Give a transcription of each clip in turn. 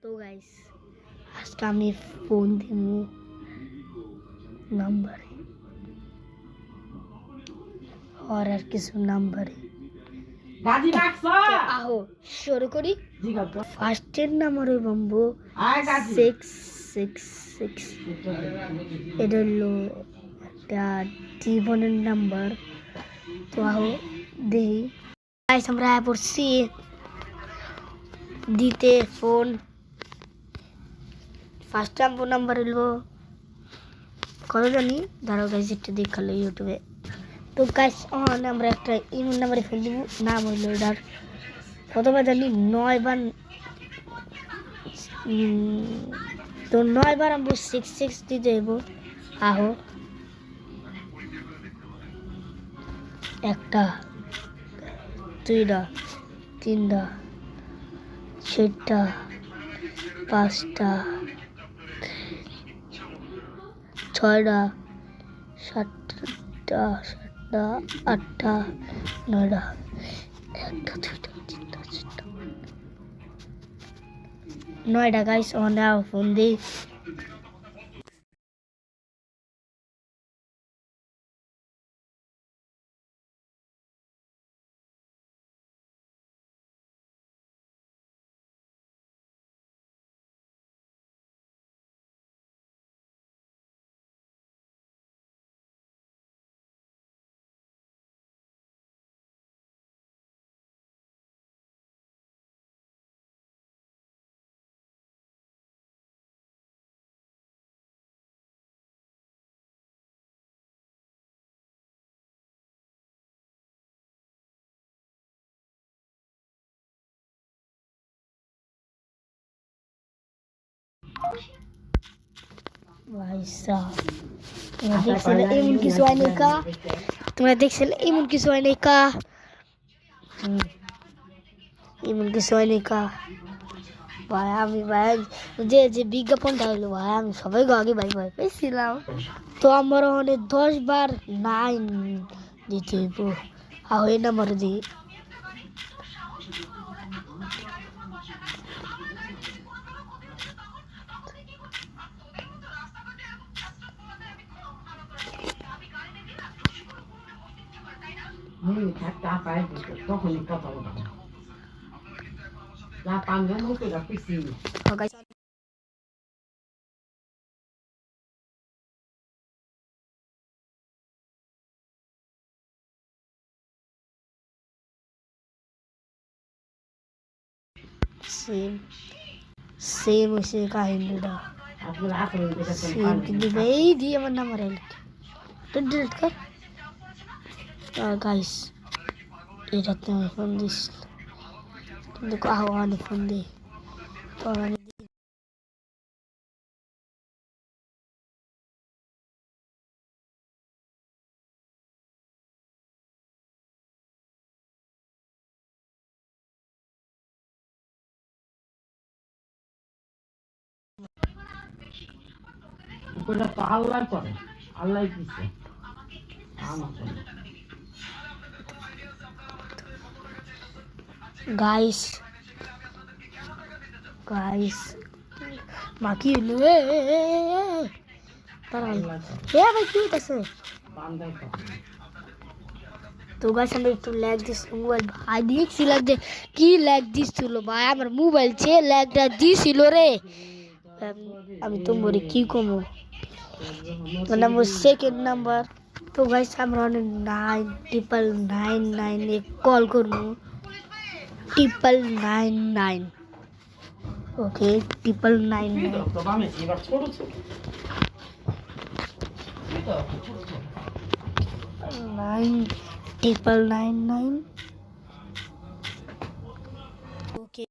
তো গাইস আজকে আমি ফোন দিব নাম্বারে और কিছু নাম্বারে আহো শুরু করি ফার্স্টের নাম্বার হইব 666 এটা হলো একটা জীবনের নাম্বার তো আহো দেখি গাইস আমরা পড়ছি দিতে ফোন ফার্স্ট নাম্বার হলো কত জানি দাঁড়াও গাইস একটু দেখালো ইউটিউবে তো গাইস আমরা একটা ইমো নাম্বারে ফোন দিব নাম হইলো এটার কতবার জানি 9 বার তো 9 বার আমরা 66 দিতে দেব আহো একটা দুইটা তিনটা চারটা পাঁচটা ছয়টা সাতটা আটটা নয়টা একটা দুইটা তিনটা চারটা নয়টা গাইস নাও ফোন দিই ভাই সাহেব তোমরা দেখছিলে এমন কিছু হয় নাই কা এমন কিছু হয় নাই কা ভাই আমি ভাই যে যে বিজ্ঞাপনটা হলো ভাই আমি সবাই আগে ভাই ভয় পেয়েছিলাম তো আমার অনেক 10 বার 9 দিতে হইব আর এই নাম্বার দিই তখনই কথা বলবো না পাঞ্জাব মুখে রাখতেছি সেম সেম হয়েছে কাহিনীটা সেম কিন্তু এই দিয়ে আমার নাম্বার এলো ডিলিট কর গাইস এটাতে আমি ফোন দিস কিন্তু আহ্বানে ফোন দিই তো আমি ওটা তো আল্লাহ করে আল্লাহ দিচ্ছে গাইস গাইস বাকি হলো তারা ভাই কি হইতেছে তো গাইস আমি একটু ল্যাগ দিচ্ছি মোবাইল ভাই দেখছিলাম যে কি ল্যাগ দিচ্ছিল ভাই আমার মোবাইল যে ল্যাগটা দিছিল রে আমি তোমার কি কমো মানে আমার সেকেন্ড নাম্বার তো গাইস আমরা অনেক 99999 এ কল করবো 999 ওকে 999 ওকে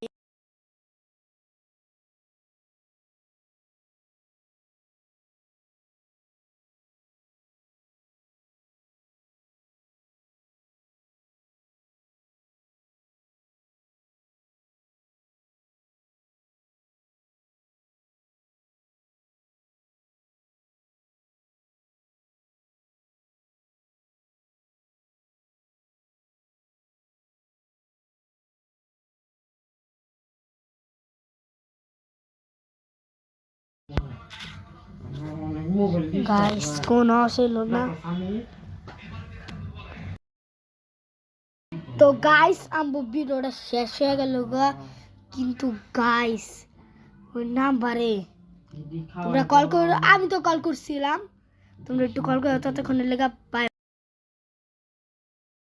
গাইস কোন আসিল না তো গাইস আমবো ভিডিওটা শেষ হয়ে গেল গা কিন্তু গাইস ওই নাম্বারে তোমরা কল করো আমি তো কল করছিলাম তোমরা একটু কল করো ততক্ষণের লেগা বাই